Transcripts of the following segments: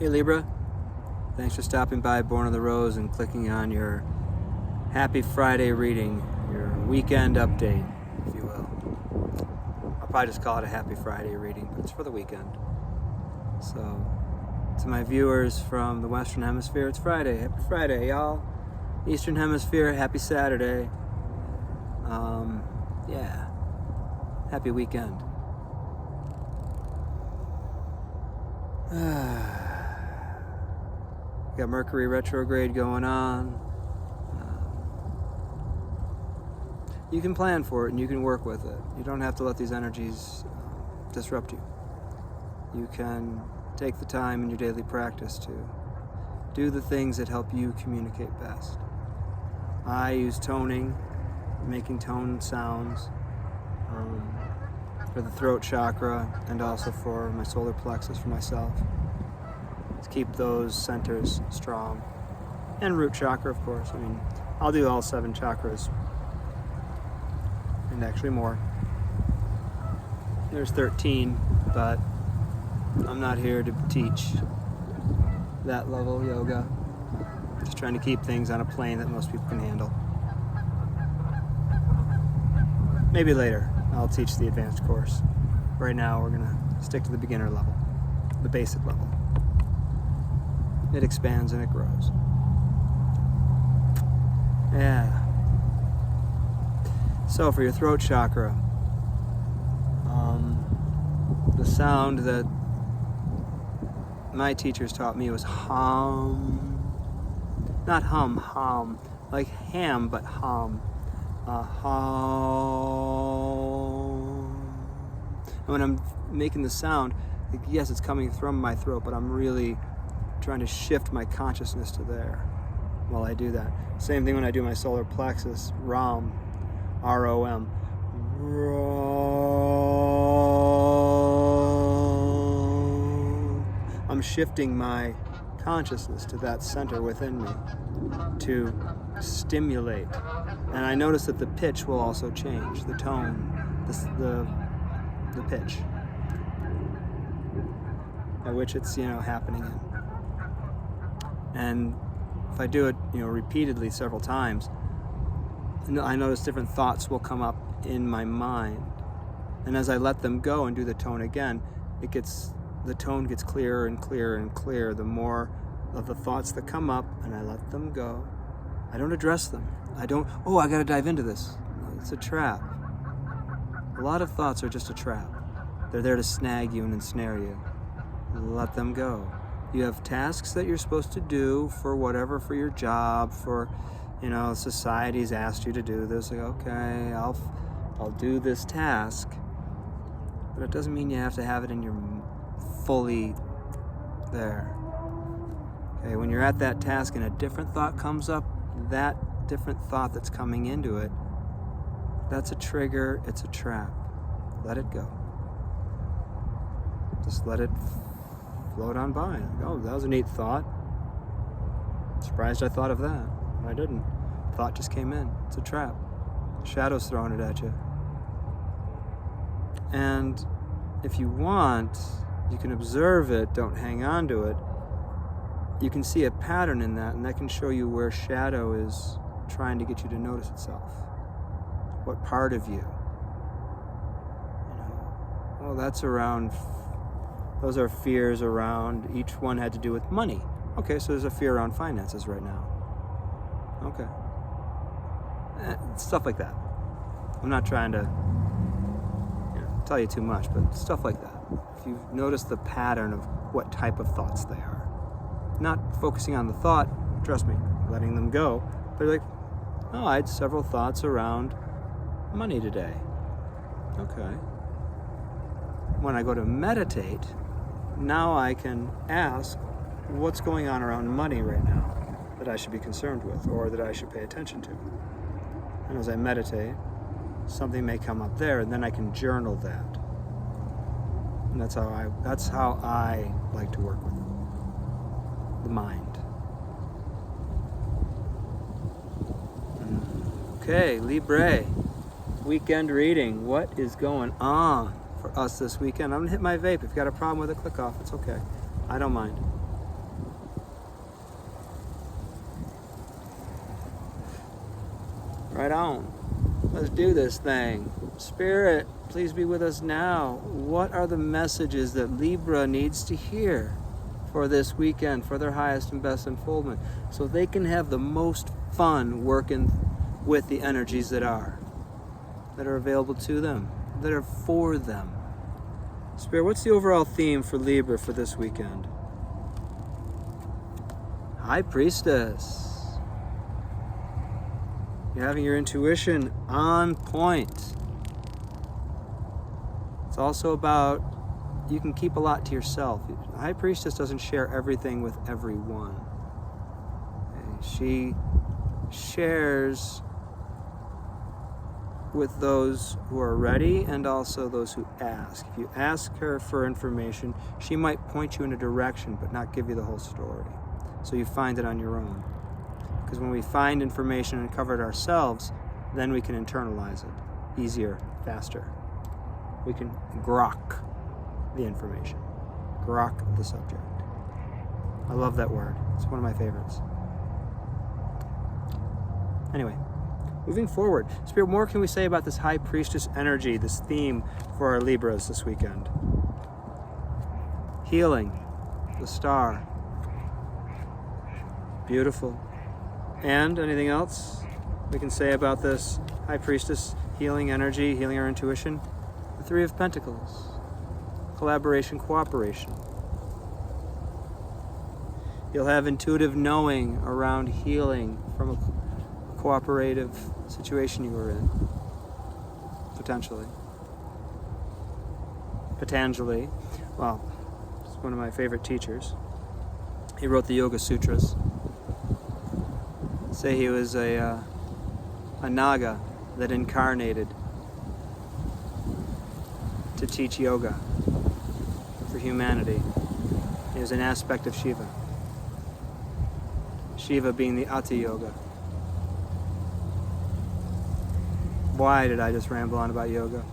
Hey Libra, thanks for stopping by Born of the Rose and clicking on your Happy Friday reading, your weekend update, if you will. I'll probably just call it a Happy Friday reading, but it's for the weekend. So, to my viewers from the Western Hemisphere, it's Friday. Happy Friday, y'all. Eastern Hemisphere, happy Saturday. Yeah, happy weekend. Got Mercury retrograde going on. You can plan for it and you can work with it. You don't have to let these energies disrupt you. You can take the time in your daily practice to do the things that help you communicate best. I use toning, making tone sounds for the throat chakra and also for my solar plexus for myself. To keep those centers strong. And root chakra, of course. I mean, I'll do all 7 chakras. And actually more. There's 13, but I'm not here to teach that level yoga. Just trying to keep things on a plane that most people can handle. Maybe later I'll teach the advanced course. Right now we're gonna stick to the beginner level, the basic level. It expands and it grows. Yeah. So for your throat chakra, the sound that my teachers taught me was hum. Not hum, like ham, but hum. Hum. And when I'm making the sound, yes, it's coming from my throat, but I'm really trying to shift my consciousness to there while I do that. Same thing when I do my solar plexus, ROM, R-O-M. I'm shifting my consciousness to that center within me to stimulate. And I notice that the pitch will also change, the tone, the pitch at which it's, happening in. And if I do it, repeatedly several times, I notice different thoughts will come up in my mind. And as I let them go and do the tone again, the tone gets clearer and clearer and clearer. The more of the thoughts that come up and I let them go, I don't address them. I gotta dive into this. It's a trap. A lot of thoughts are just a trap. They're there to snag you and ensnare you. Let them go. You have tasks that you're supposed to do for your job, for, society's asked you to do this. Like, okay, I'll do this task. But it doesn't mean you have to have it in your fully there. Okay, when you're at that task and a different thought comes up, that different thought that's coming into it, that's a trigger, it's a trap. Let it go. Just let it float on by. Oh, that was a neat thought. Surprised I thought of that. I didn't. Thought just came in. It's a trap. Shadow's throwing it at you. And if you want, you can observe it, don't hang on to it. You can see a pattern in that, and that can show you where shadow is trying to get you to notice itself. What part of you? Well, that's around. Those are fears around, each one had to do with money. Okay, so there's a fear around finances right now. Okay. Stuff like that. I'm not trying to tell you too much, but stuff like that. If you notice the pattern of what type of thoughts they are. Not focusing on the thought, trust me, letting them go, but like, I had several thoughts around money today. Okay. When I go to meditate, now I can ask, what's going on around money right now that I should be concerned with or that I should pay attention to? And as I meditate, something may come up there, and then I can journal that. And that's how I like to work with the mind. Okay, Libra, weekend reading. What is going on for us this weekend? I'm gonna hit my vape. If you got a problem with it, click off. It's okay. I don't mind. Right on. Let's do this thing. Spirit, please be with us now. What are the messages that Libra needs to hear for this weekend, for their highest and best unfoldment, so they can have the most fun working with the energies that are available to them, that are for them? Spirit, what's the overall theme for Libra for this weekend? High Priestess. You're having your intuition on point. It's also about, you can keep a lot to yourself. The High Priestess doesn't share everything with everyone. Okay? She shares with those who are ready and also those who ask. If you ask her for information, she might point you in a direction but not give you the whole story. So you find it on your own. Because when we find information and cover it ourselves, then we can internalize it easier, faster. We can grok the information, grok the subject. I love that word. It's one of my favorites. Anyway, moving forward, Spirit, more can we say about this High Priestess energy, this theme for our Libras this weekend? Healing, the star. Beautiful. And anything else we can say about this High Priestess healing energy, healing our intuition? The Three of Pentacles. Collaboration, cooperation. You'll have intuitive knowing around healing from a cooperative situation you were in. Potentially. Patanjali, well, he's one of my favorite teachers. He wrote the Yoga Sutras. Say he was a Naga that incarnated to teach yoga for humanity. He was an aspect of Shiva. Shiva being the Ati Yoga. Why did I just ramble on about yoga?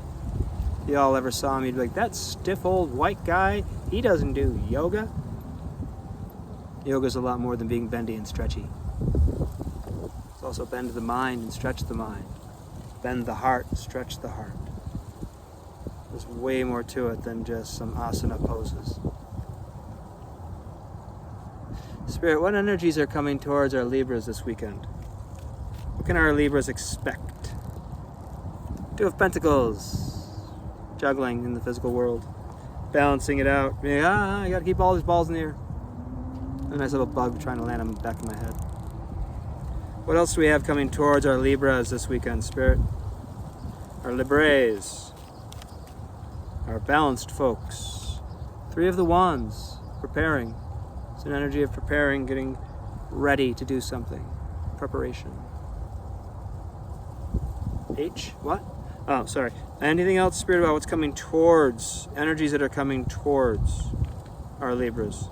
If y'all ever saw me, you'd be like, that stiff old white guy, he doesn't do yoga. Yoga's a lot more than being bendy and stretchy. It's also bend the mind and stretch the mind. Bend the heart, stretch the heart. There's way more to it than just some asana poses. Spirit, what energies are coming towards our Libras this weekend? What can our Libras expect? Two of Pentacles. Juggling in the physical world. Balancing it out. I gotta keep all these balls in the air. A nice little bug trying to land on the back of my head. What else do we have coming towards our Libras this weekend, Spirit? Our Libres. Our balanced folks. Three of the Wands. Preparing. It's an energy of preparing, getting ready to do something. Preparation. H? What? Oh, sorry. Anything else, Spirit, about what's coming towards, energies that are coming towards our Libras?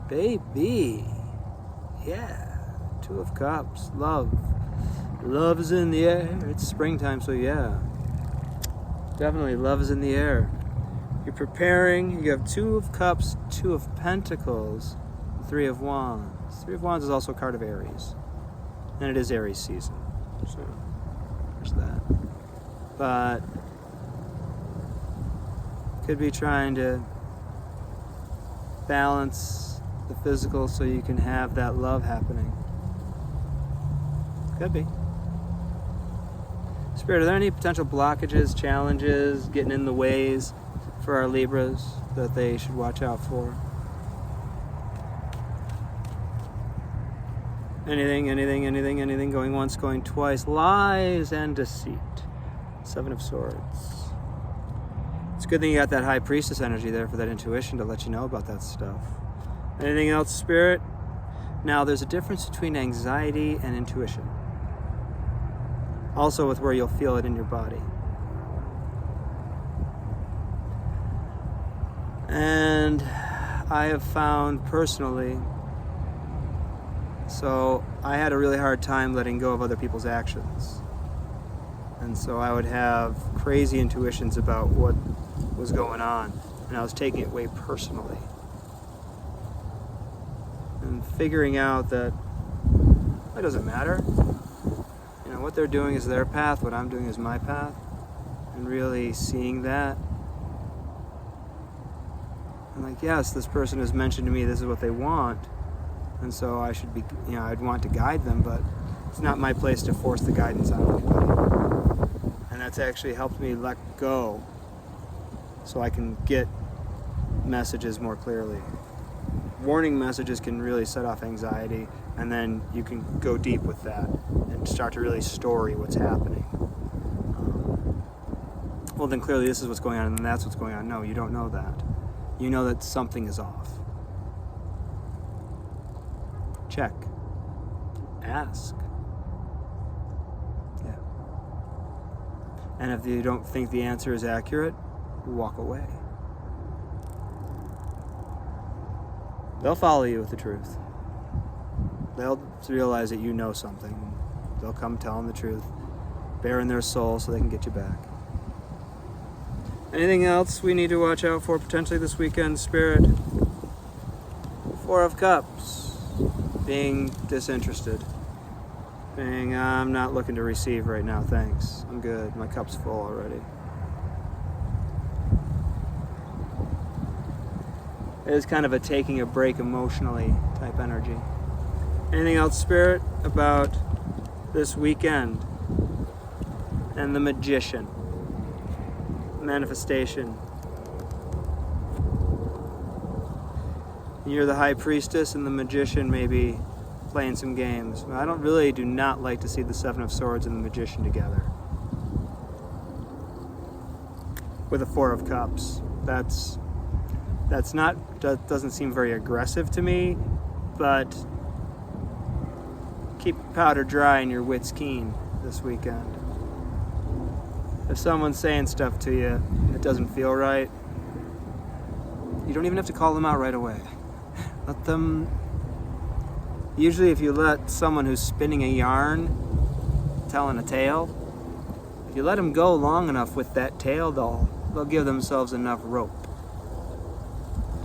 Baby. Yeah. Two of Cups. Love. Love is in the air. It's springtime, so yeah. Definitely, love is in the air. You're preparing. You have Two of Cups, Two of Pentacles, Three of Wands. Three of Wands is also a card of Aries. And it is Aries season. So, there's that. But, could be trying to balance the physical so you can have that love happening. Could be. Spirit, are there any potential blockages, challenges, getting in the ways for our Libras that they should watch out for? Anything, going once, going twice. Lies and deceit. Seven of Swords. It's a good thing you got that High Priestess energy there for that intuition to let you know about that stuff. Anything else, Spirit? Now, there's a difference between anxiety and intuition. Also with where you'll feel it in your body. And I have found personally, so I had a really hard time letting go of other people's actions. And so I would have crazy intuitions about what was going on, and I was taking it way personally. and figuring out that it doesn't matter. You know, what they're doing is their path, what I'm doing is my path, and really seeing that. And like, yes, this person has mentioned to me this is what they want, and so I should be, you know, I'd want to guide them, but it's not my place to force the guidance on anybody. And that's actually helped me let go so I can get messages more clearly. Warning messages can really set off anxiety, and then you can go deep with that and start to really story what's happening. Well, then clearly this is what's going on, and that's what's going on. No, you don't know that. You know that something is off. Check. Ask. Yeah. And if you don't think the answer is accurate, walk away. They'll follow you with the truth. They'll realize that you know something. They'll come tell them the truth, bare in their soul so they can get you back. Anything else we need to watch out for potentially this weekend, Spirit? Four of Cups. Being disinterested. Being, I'm not looking to receive right now, thanks. I'm good. My cup's full already. It is kind of a taking a break emotionally type energy. Anything else, Spirit, about this weekend? And the Magician. Manifestation. You're the High Priestess and the Magician maybe playing some games. I do not like to see the Seven of Swords and the Magician together. With a Four of Cups. That doesn't seem very aggressive to me, but keep powder dry and your wits keen this weekend. If someone's saying stuff to you that doesn't feel right, you don't even have to call them out right away. Let them... Usually if you let someone who's spinning a yarn, telling a tale, if you let them go long enough with that tale, they'll give themselves enough rope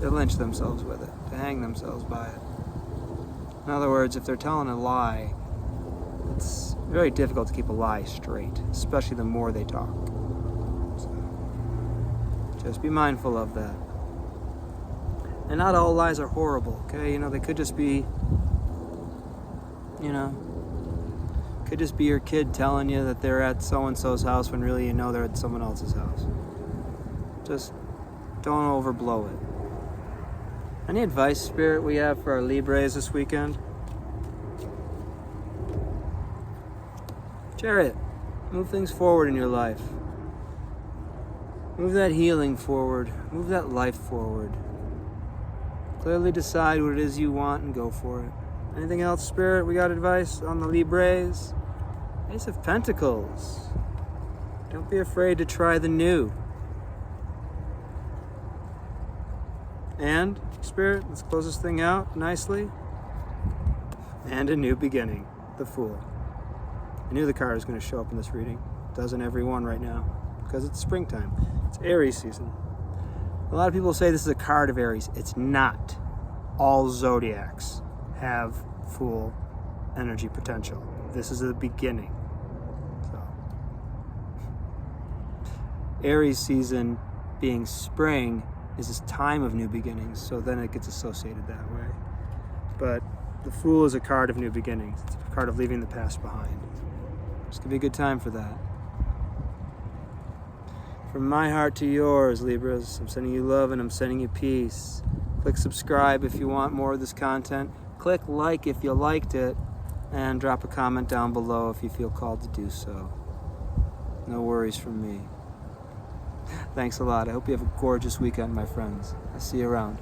to lynch themselves with it, to hang themselves by it. In other words, if they're telling a lie, it's very difficult to keep a lie straight, especially the more they talk. So, just be mindful of that. And not all lies are horrible, okay? You know, they could just be, could just be your kid telling you that they're at so-and-so's house when really you know they're at someone else's house. Just don't overblow it. Any advice, Spirit, we have for our Libras this weekend? Chariot, move things forward in your life. Move that healing forward. Move that life forward. Clearly decide what it is you want and go for it. Anything else, Spirit? We got advice on the Libras? Ace of Pentacles. Don't be afraid to try the new. And, Spirit, let's close this thing out nicely. And a new beginning. The Fool. I knew the card was going to show up in this reading. It does in every one right now. Because it's springtime. It's Aries season. A lot of people say this is a card of Aries. It's not. All zodiacs have Fool energy potential. This is the beginning. So, Aries season being spring is this time of new beginnings, so then it gets associated that way. But the Fool is a card of new beginnings. It's a card of leaving the past behind. This could be a good time for that. From my heart to yours, Libras, I'm sending you love and I'm sending you peace. Click subscribe if you want more of this content. Click like if you liked it. And drop a comment down below if you feel called to do so. No worries from me. Thanks a lot. I hope you have a gorgeous weekend, my friends. I'll see you around.